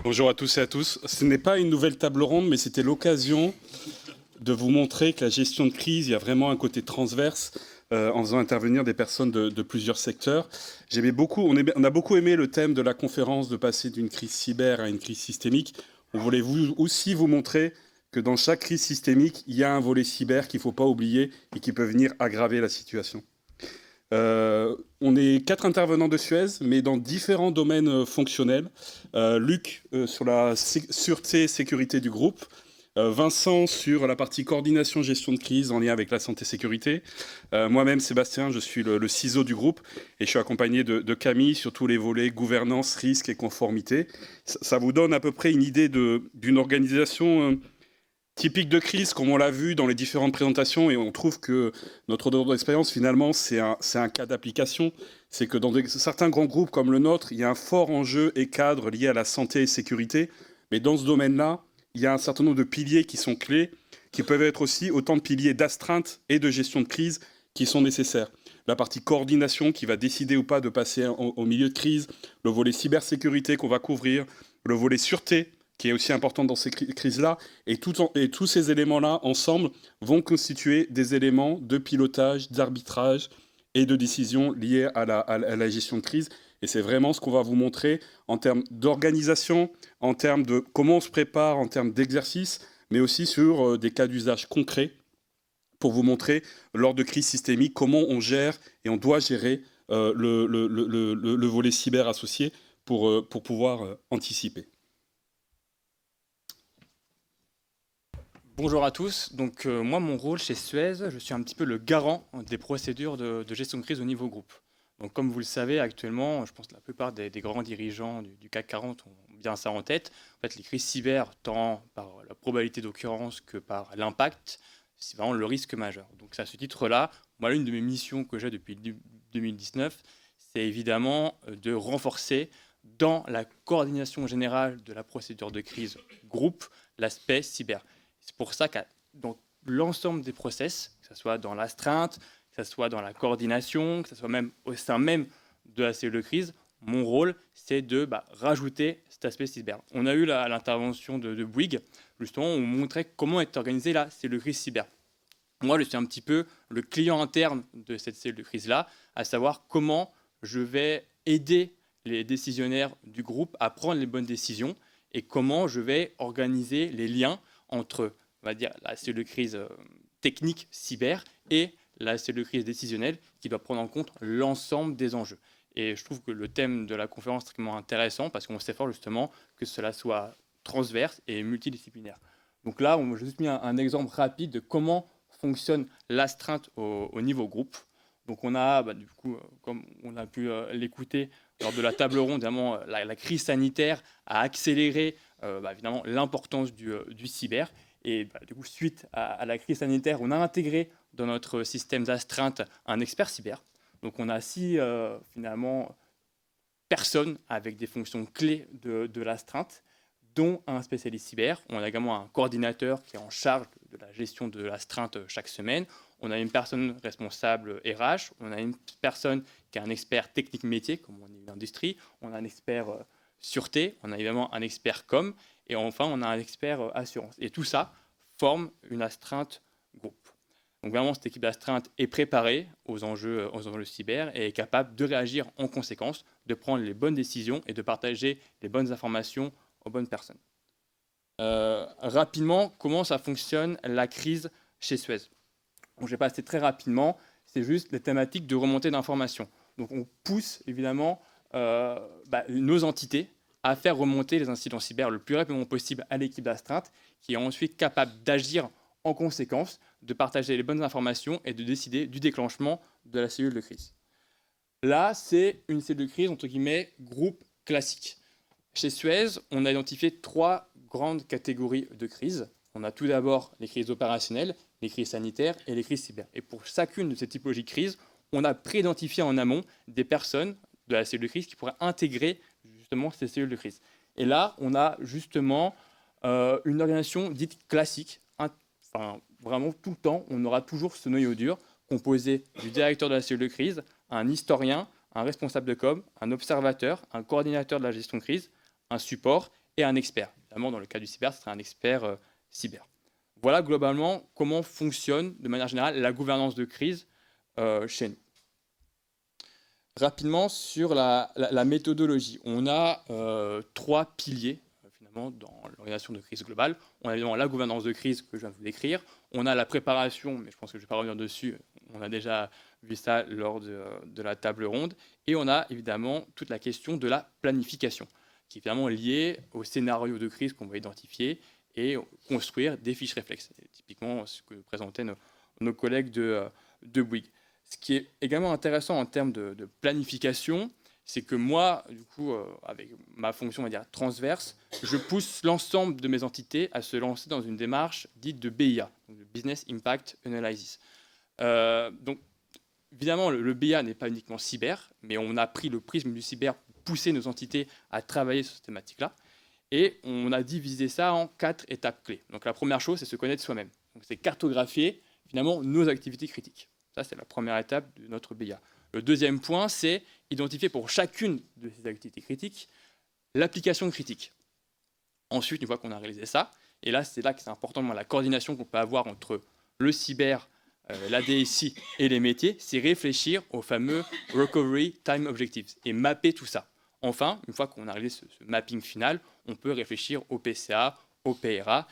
Bonjour à tous et à tous. Ce n'est pas une nouvelle table ronde, mais c'était l'occasion de vous montrer que la gestion de crise, il y a vraiment un côté transverse en faisant intervenir des personnes de plusieurs secteurs. J'aimais beaucoup, on a beaucoup aimé le thème de la conférence de passer d'une crise cyber à une crise systémique. On voulait aussi vous montrer que dans chaque crise systémique, il y a un volet cyber qu'il ne faut pas oublier et qui peut venir aggraver la situation. On est 4 intervenants de Suez, mais dans différents domaines fonctionnels. Luc sur la sûreté et sécurité du groupe. Vincent sur la partie coordination gestion de crise en lien avec la santé sécurité. Moi-même Sébastien, je suis le CISO du groupe et je suis accompagné de Camille sur tous les volets gouvernance, risque et conformité. Ça vous donne à peu près une idée d'une organisation typique de crise, comme on l'a vu dans les différentes présentations, et on trouve que notre retour d'expérience, finalement, c'est un cas d'application. C'est que dans certains grands groupes comme le nôtre, il y a un fort enjeu et cadre lié à la santé et sécurité, mais dans ce domaine-là, il y a un certain nombre de piliers qui sont clés, qui peuvent être aussi autant de piliers d'astreinte et de gestion de crise qui sont nécessaires. La partie coordination qui va décider ou pas de passer au milieu de crise, le volet cybersécurité qu'on va couvrir, le volet sûreté, qui est aussi important dans ces crises-là, et tous ces éléments-là, ensemble, vont constituer des éléments de pilotage, d'arbitrage et de décision liés à la gestion de crise. Et c'est vraiment ce qu'on va vous montrer en termes d'organisation, en termes de comment on se prépare, en termes d'exercice, mais aussi sur des cas d'usage concrets pour vous montrer, lors de crises systémiques, comment on gère et on doit gérer le volet cyber associé pour pouvoir anticiper. Bonjour à tous. Donc moi, mon rôle chez Suez, je suis un petit peu le garant des procédures de gestion de crise au niveau groupe. Donc comme vous le savez, actuellement, je pense que la plupart des grands dirigeants du CAC 40 ont bien ça en tête. En fait, les crises cyber, tant par la probabilité d'occurrence que par l'impact, c'est vraiment le risque majeur. Donc à ce titre-là, moi, l'une de mes missions que j'ai depuis 2019, c'est évidemment de renforcer dans la coordination générale de la procédure de crise groupe l'aspect cyber. C'est pour ça que dans l'ensemble des process, que ce soit dans l'astreinte, que ce soit dans la coordination, que ce soit même au sein même de la cellule de crise, mon rôle, c'est de rajouter cet aspect cyber. On a eu l'intervention de Bouygues, justement, où on montrait comment est organisée la cellule de crise cyber. Moi, je suis un petit peu le client interne de cette cellule de crise-là, à savoir comment je vais aider les décisionnaires du groupe à prendre les bonnes décisions et comment je vais organiser les liens entre, on va dire, la cellule de crise technique cyber et la cellule de crise décisionnelle qui doit prendre en compte l'ensemble des enjeux. Et je trouve que le thème de la conférence est extrêmement intéressant parce qu'on s'efforce justement que cela soit transverse et multidisciplinaire. Donc là, j'ai juste mis un exemple rapide de comment fonctionne l'astreinte au niveau groupe. Donc on a, du coup, comme on a pu l'écouter lors de la table ronde, évidemment, la crise sanitaire a accéléré évidemment l'importance du cyber. Et du coup, suite à la crise sanitaire, on a intégré dans notre système d'astreinte un expert cyber. Donc on a 6 finalement personnes avec des fonctions clés de l'astreinte, dont un spécialiste cyber. On a également un coordinateur qui est en charge de la gestion de l'astreinte chaque semaine. On a une personne responsable RH, on a une personne qui est un expert technique métier, comme on est une industrie, on a un expert sûreté, on a évidemment un expert com, et enfin on a un expert assurance. Et tout ça forme une astreinte groupe. Donc vraiment, cette équipe d'astreinte est préparée aux enjeux cyber et est capable de réagir en conséquence, de prendre les bonnes décisions et de partager les bonnes informations aux bonnes personnes. Rapidement, comment ça fonctionne la crise chez Suez? Donc, je vais passer très rapidement, c'est juste les thématiques de remontée d'informations. Donc on pousse évidemment nos entités à faire remonter les incidents cyber le plus rapidement possible à l'équipe d'astreinte, qui est ensuite capable d'agir en conséquence, de partager les bonnes informations et de décider du déclenchement de la cellule de crise. Là, c'est une cellule de crise, entre guillemets, groupe classique. Chez Suez, on a identifié 3 grandes catégories de crises. On a tout d'abord les crises opérationnelles, les crises sanitaires et les crises cyber. Et pour chacune de ces typologies de crises, on a pré-identifié en amont des personnes de la cellule de crise qui pourraient intégrer justement ces cellules de crise. Et là, on a justement une organisation dite classique. Vraiment, tout le temps, on aura toujours ce noyau dur composé du directeur de la cellule de crise, un historien, un responsable de com, un observateur, un coordinateur de la gestion de crise, un support et un expert. Évidemment, dans le cas du cyber, ce serait un expert cyber. Voilà globalement comment fonctionne de manière générale la gouvernance de crise chez nous. Rapidement sur la méthodologie, on a 3 piliers finalement dans l'organisation de crise globale. On a évidemment la gouvernance de crise que je viens de vous décrire, on a la préparation, mais je pense que je ne vais pas revenir dessus, on a déjà vu ça lors de la table ronde, et on a évidemment toute la question de la planification, qui est évidemment liée au scénario de crise qu'on va identifier et construire des fiches réflexes. Et typiquement, ce que présentaient nos collègues de Bouygues. Ce qui est également intéressant en termes de planification, c'est que moi, du coup, avec ma fonction, on va dire, transverse, je pousse l'ensemble de mes entités à se lancer dans une démarche dite de BIA, donc de Business Impact Analysis. Donc, évidemment, le BIA n'est pas uniquement cyber, mais on a pris le prisme du cyber pour pousser nos entités à travailler sur cette thématique-là. Et on a divisé ça en 4 étapes clés. Donc la première chose, c'est se connaître soi-même. Donc c'est cartographier finalement nos activités critiques. Ça, c'est la première étape de notre BIA. Le deuxième point, c'est identifier pour chacune de ces activités critiques l'application critique. Ensuite, une fois qu'on a réalisé ça, et là, c'est là que c'est important, la coordination qu'on peut avoir entre le cyber, la DSI et les métiers, c'est réfléchir au fameux Recovery Time Objectives et mapper tout ça. Enfin, une fois qu'on a réalisé ce mapping final, on peut réfléchir au PCA, au PRA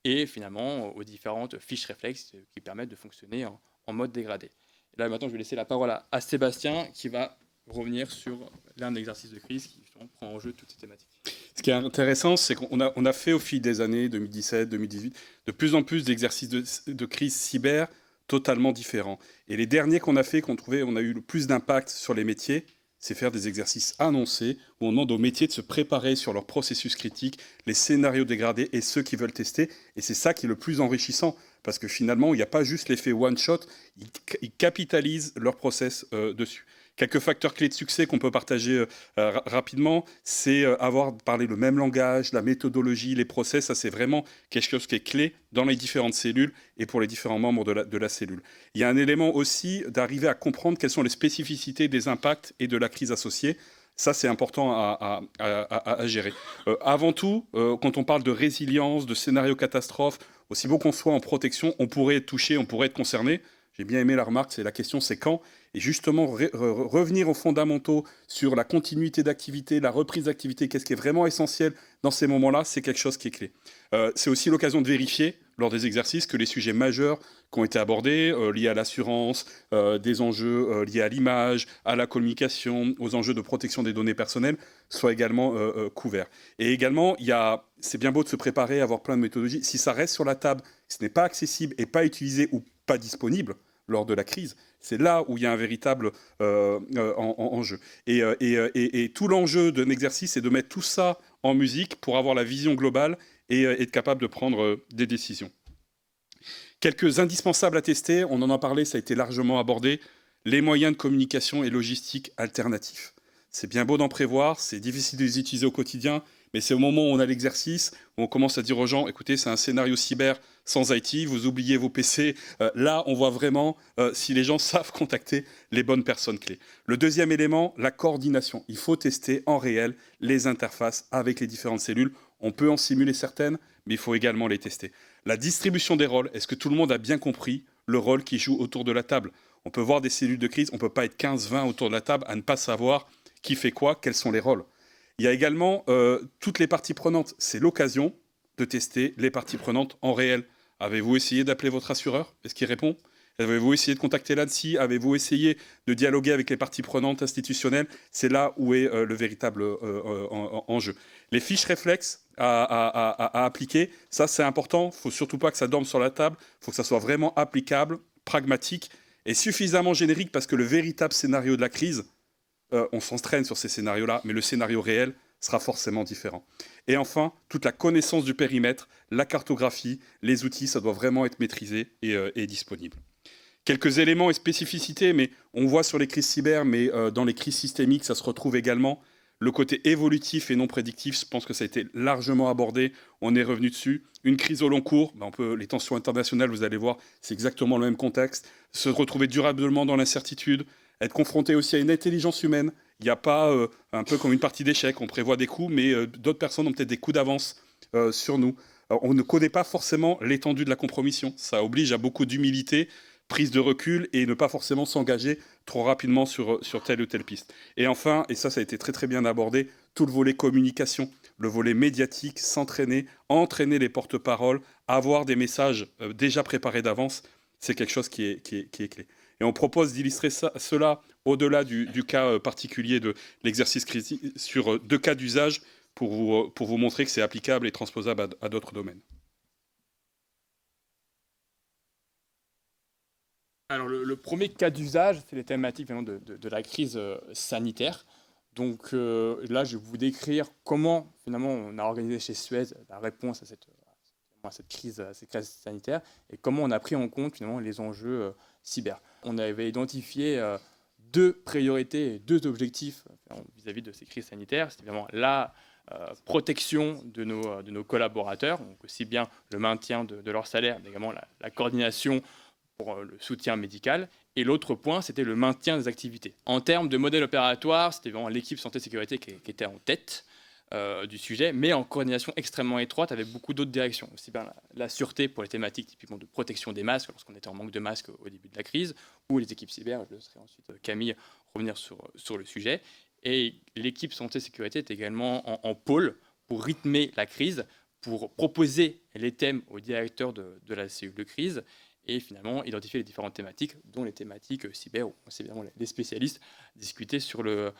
et finalement aux différentes fiches réflexes qui permettent de fonctionner en mode dégradé. Et là, maintenant, je vais laisser la parole à Sébastien qui va revenir sur l'un des exercices de crise qui prend en jeu toutes ces thématiques. Ce qui est intéressant, c'est qu'on a fait au fil des années 2017, 2018, de plus en plus d'exercices de crise cyber totalement différents. Et les derniers qu'on a fait, qu'on trouvait, on a eu le plus d'impact sur les métiers, c'est faire des exercices annoncés où on demande aux métiers de se préparer sur leurs processus critiques, les scénarios dégradés et ceux qui veulent tester. Et c'est ça qui est le plus enrichissant parce que finalement, il n'y a pas juste l'effet one-shot, ils capitalisent leur process dessus. Quelques facteurs clés de succès qu'on peut partager rapidement, c'est parler le même langage, la méthodologie, les process. Ça, c'est vraiment quelque chose qui est clé dans les différentes cellules et pour les différents membres de la cellule. Il y a un élément aussi d'arriver à comprendre quelles sont les spécificités des impacts et de la crise associée. Ça, c'est important à gérer. Avant tout, quand on parle de résilience, de scénario catastrophe, aussi beau qu'on soit en protection, on pourrait être touché, on pourrait être concerné. J'ai bien aimé la remarque, c'est la question, c'est quand. Et justement, revenir aux fondamentaux sur la continuité d'activité, la reprise d'activité, qu'est-ce qui est vraiment essentiel dans ces moments-là, c'est quelque chose qui est clé. C'est aussi l'occasion de vérifier, lors des exercices, que les sujets majeurs qui ont été abordés, liés à l'assurance, des enjeux liés à l'image, à la communication, aux enjeux de protection des données personnelles, soient également couverts. Et également, c'est bien beau de se préparer, avoir plein de méthodologies. Si ça reste sur la table, ce n'est pas accessible et pas utilisé ou pas disponible lors de la crise, c'est là où il y a un véritable enjeu. Et tout l'enjeu d'un exercice, c'est de mettre tout ça en musique pour avoir la vision globale et être capable de prendre des décisions. Quelques indispensables à tester, on en a parlé, ça a été largement abordé, les moyens de communication et logistique alternatifs. C'est bien beau d'en prévoir, c'est difficile de les utiliser au quotidien, mais c'est au moment où on a l'exercice, où on commence à dire aux gens, écoutez, c'est un scénario cyber sans IT, vous oubliez vos PC. Là, on voit vraiment si les gens savent contacter les bonnes personnes clés. Le deuxième élément, la coordination. Il faut tester en réel les interfaces avec les différentes cellules. On peut en simuler certaines, mais il faut également les tester. La distribution des rôles, est-ce que tout le monde a bien compris le rôle qui joue autour de la table? On peut voir des cellules de crise, on ne peut pas être 15-20 autour de la table à ne pas savoir qui fait quoi, quels sont les rôles. Il y a également toutes les parties prenantes. C'est l'occasion de tester les parties prenantes en réel. Avez-vous essayé d'appeler votre assureur? Est-ce qu'il répond? Avez-vous essayé de contacter l'ANSSI? Avez-vous essayé de dialoguer avec les parties prenantes institutionnelles? C'est là où est le véritable enjeu. Les fiches réflexes à appliquer, ça c'est important. Il ne faut surtout pas que ça dorme sur la table. Il faut que ça soit vraiment applicable, pragmatique et suffisamment générique parce que le véritable scénario de la crise, on s'entraîne sur ces scénarios-là, mais le scénario réel sera forcément différent. Et enfin, toute la connaissance du périmètre, la cartographie, les outils, ça doit vraiment être maîtrisé et disponible. Quelques éléments et spécificités, mais on voit sur les crises cyber, mais dans les crises systémiques, ça se retrouve également. Le côté évolutif et non prédictif, je pense que ça a été largement abordé, on est revenu dessus. Une crise au long cours, les tensions internationales, vous allez voir, c'est exactement le même contexte. Se retrouver durablement dans l'incertitude, être confronté aussi à une intelligence humaine. Il n'y a pas un peu comme une partie d'échecs, on prévoit des coups, mais d'autres personnes ont peut-être des coups d'avance sur nous. On ne connaît pas forcément l'étendue de la compromission. Ça oblige à beaucoup d'humilité, prise de recul et ne pas forcément s'engager trop rapidement sur telle ou telle piste. Et enfin, et ça a été très très bien abordé, tout le volet communication, le volet médiatique, s'entraîner, entraîner les porte-paroles, avoir des messages déjà préparés d'avance, c'est quelque chose qui est clé. Et on propose d'illustrer cela au-delà du cas particulier de l'exercice critique sur 2 cas d'usage pour vous montrer que c'est applicable et transposable à d'autres domaines. Alors le premier cas d'usage, c'est les thématiques de la crise sanitaire. Donc là, je vais vous décrire comment finalement on a organisé chez Suez la réponse à cette crise sanitaire et comment on a pris en compte finalement les enjeux cyber. On avait identifié 2 priorités et 2 objectifs vis-à-vis de ces crises sanitaires. C'est évidemment la protection de nos collaborateurs, donc aussi bien le maintien de leur salaire, mais également la coordination pour le soutien médical. Et l'autre point, c'était le maintien des activités. En termes de modèle opératoire, c'était vraiment l'équipe santé-sécurité qui était en tête du sujet, mais en coordination extrêmement étroite avec beaucoup d'autres directions. Aussi bien la sûreté pour les thématiques typiquement de protection des masques, lorsqu'on était en manque de masques au début de la crise, ou les équipes cyber, je laisserai ensuite Camille revenir sur le sujet. Et l'équipe santé-sécurité est également en pôle pour rythmer la crise, pour proposer les thèmes aux directeurs de la cellule de crise, et finalement identifier les différentes thématiques, dont les thématiques cyber, où c'est évidemment les spécialistes discuter sur le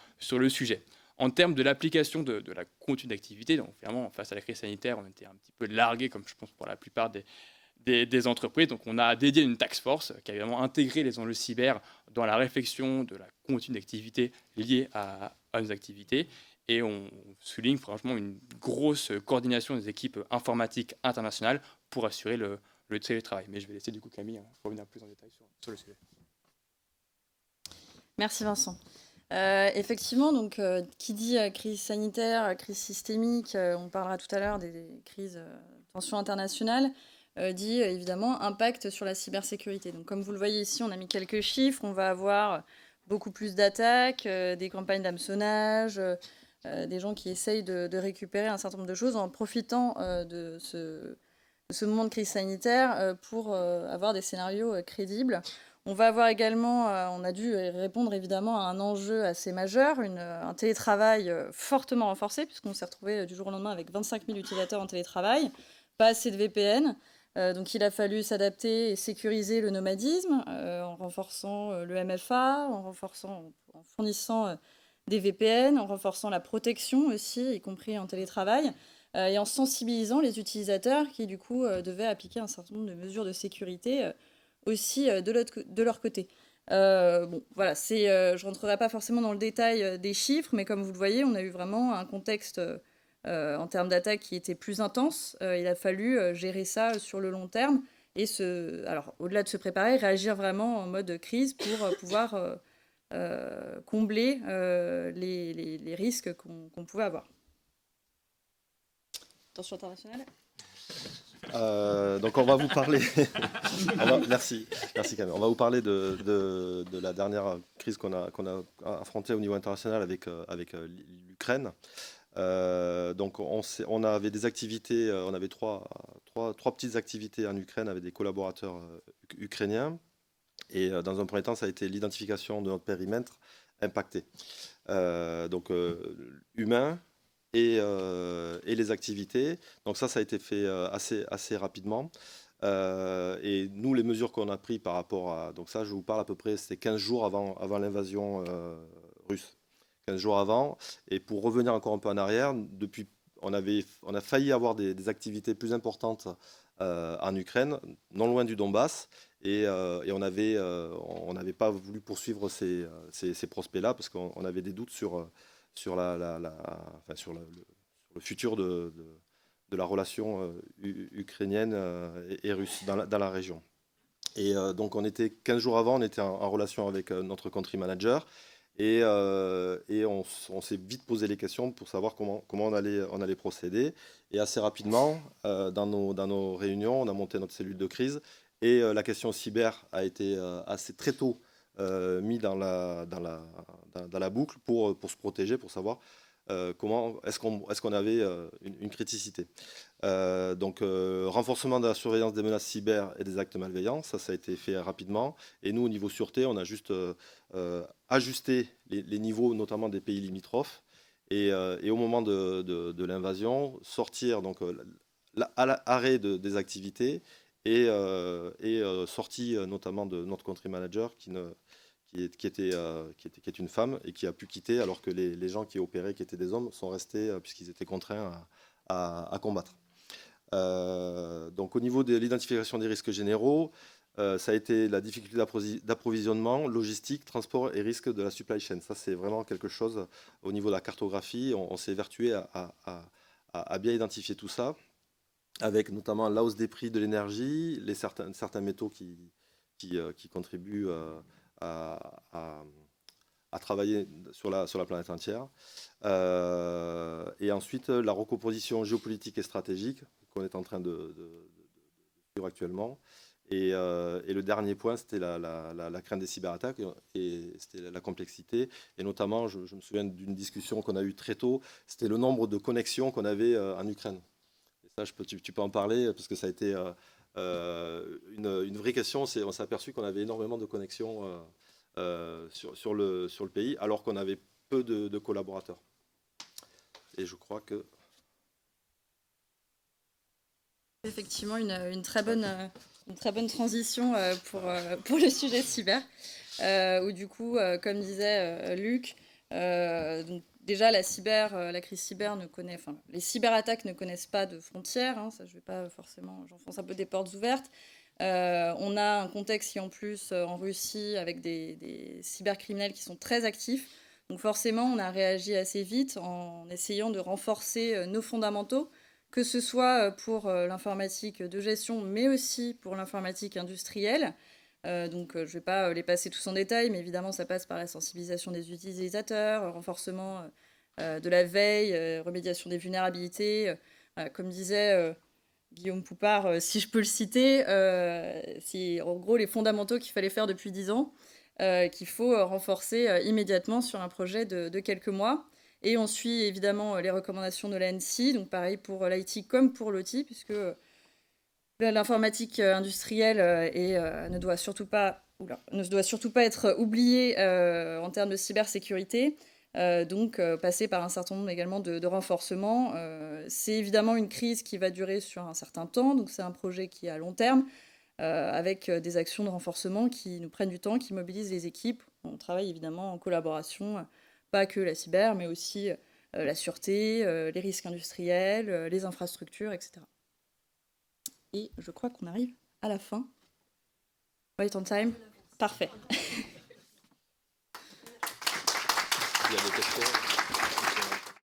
sujet. En termes de l'application de la continue d'activité, donc finalement, face à la crise sanitaire, on était un petit peu largué, comme je pense pour la plupart des entreprises. Donc on a dédié une task force qui a évidemment intégré les enjeux cyber dans la réflexion de la continue d'activité liée à nos activités. Et on souligne franchement une grosse coordination des équipes informatiques internationales pour assurer le télétravail. Mais je vais laisser du coup Camille revenir plus en détail sur le sujet. Merci Vincent. Effectivement, donc, qui dit crise sanitaire, crise systémique, on parlera tout à l'heure des crises tensions internationales, dit évidemment impact sur la cybersécurité. Donc, comme vous le voyez ici, on a mis quelques chiffres. On va avoir beaucoup plus d'attaques, des campagnes d'hameçonnage, des gens qui essayent de récupérer un certain nombre de choses en profitant de ce moment de crise sanitaire pour avoir des scénarios crédibles. On va avoir également, on a dû répondre évidemment à un enjeu assez majeur, un télétravail fortement renforcé, puisqu'on s'est retrouvé du jour au lendemain avec 25 000 utilisateurs en télétravail, pas assez de VPN. Donc il a fallu s'adapter et sécuriser le nomadisme en renforçant le MFA, en fournissant des VPN, en renforçant la protection aussi, y compris en télétravail, et en sensibilisant les utilisateurs qui du coup devaient appliquer un certain nombre de mesures de sécurité aussi de leur côté. Bon, voilà, je ne rentrerai pas forcément dans le détail des chiffres, mais comme vous le voyez, on a eu vraiment un contexte en termes d'attaque qui était plus intense. Il a fallu gérer ça sur le long terme et alors, au-delà de se préparer, réagir vraiment en mode crise pour pouvoir combler les risques qu'on pouvait avoir. Tension internationale. Donc on va vous parler. Merci Camille. On va vous parler de la dernière crise qu'on a affrontée au niveau international avec l'Ukraine. Donc on avait des activités, on avait trois petites activités en Ukraine avec des collaborateurs ukrainiens. Et dans un premier temps, ça a été l'identification de notre périmètre impacté. Donc humain. Et les activités. Donc ça a été fait assez rapidement. Et nous, les mesures qu'on a prises par rapport à... Donc ça, je vous parle à peu près, c'était 15 jours avant l'invasion russe. 15 jours avant. Et pour revenir encore un peu en arrière, depuis, on a failli avoir des activités plus importantes en Ukraine, non loin du Donbass. Et on n'avait pas voulu poursuivre ces prospects-là parce qu'on avait des doutes sur le futur de la relation ukrainienne et russe dans la région. Et donc on était 15 jours avant, on était en relation avec notre country manager et on s'est vite posé les questions pour savoir comment on allait procéder. Et assez rapidement, dans nos réunions, on a monté notre cellule de crise et la question cyber a été assez très tôt mis dans la boucle pour se protéger, pour savoir comment est-ce qu'on avait une criticité. Donc, renforcement de la surveillance des menaces cyber et des actes malveillants, ça a été fait rapidement. Et nous, au niveau sûreté, on a juste ajusté les niveaux, notamment des pays limitrophes. Et au moment de l'invasion, sortir donc l'arrêt des activités et sortie notamment de notre country manager qui est une femme et qui a pu quitter alors que les gens qui opéraient, qui étaient des hommes, sont restés puisqu'ils étaient contraints à combattre. Donc au niveau de l'identification des risques généraux, ça a été la difficulté d'approvisionnement, logistique, transport et risque de la supply chain. Ça, c'est vraiment quelque chose au niveau de la cartographie. On s'est évertué à bien identifier tout ça, avec notamment la hausse des prix de l'énergie, certains métaux qui contribuent à travailler sur la planète entière. Et ensuite, la recomposition géopolitique et stratégique qu'on est en train de suivre actuellement. Et le dernier point, c'était la crainte des cyberattaques et c'était la complexité. Et notamment, je me souviens d'une discussion qu'on a eue très tôt, c'était le nombre de connexions qu'on avait en Ukraine. Et ça, tu peux en parler parce que ça a été une vraie question. On s'est aperçu qu'on avait énormément de connexions sur le pays, alors qu'on avait peu de collaborateurs. Et je crois que... Effectivement, une très bonne transition pour le sujet cyber, où du coup, comme disait Luc, donc déjà la crise cyber les cyberattaques ne connaissent pas de frontières, hein, ça je vais pas forcément, j'enfonce un peu des portes ouvertes. On a un contexte qui en plus en Russie avec des cybercriminels qui sont très actifs, donc forcément on a réagi assez vite en essayant de renforcer nos fondamentaux, que ce soit pour l'informatique de gestion, mais aussi pour l'informatique industrielle. Donc je ne vais pas les passer tous en détail, mais évidemment ça passe par la sensibilisation des utilisateurs, renforcement de la veille, remédiation des vulnérabilités. Comme disait Guillaume Poupard, si je peux le citer, c'est en gros les fondamentaux qu'il fallait faire depuis 10 ans, qu'il faut renforcer immédiatement sur un projet de quelques mois. Et on suit évidemment les recommandations de l'ANSSI, donc pareil pour l'IT comme pour l'OT, puisque l'informatique industrielle ne doit surtout pas être oubliée en termes de cybersécurité. Donc passer par un certain nombre également de renforcements. C'est évidemment une crise qui va durer sur un certain temps, donc c'est un projet qui est à long terme, avec des actions de renforcement qui nous prennent du temps, qui mobilisent les équipes. On travaille évidemment en collaboration, pas que la cyber, mais aussi la sûreté, les risques industriels, les infrastructures, etc. Et je crois qu'on arrive à la fin. Right on time. Parfait.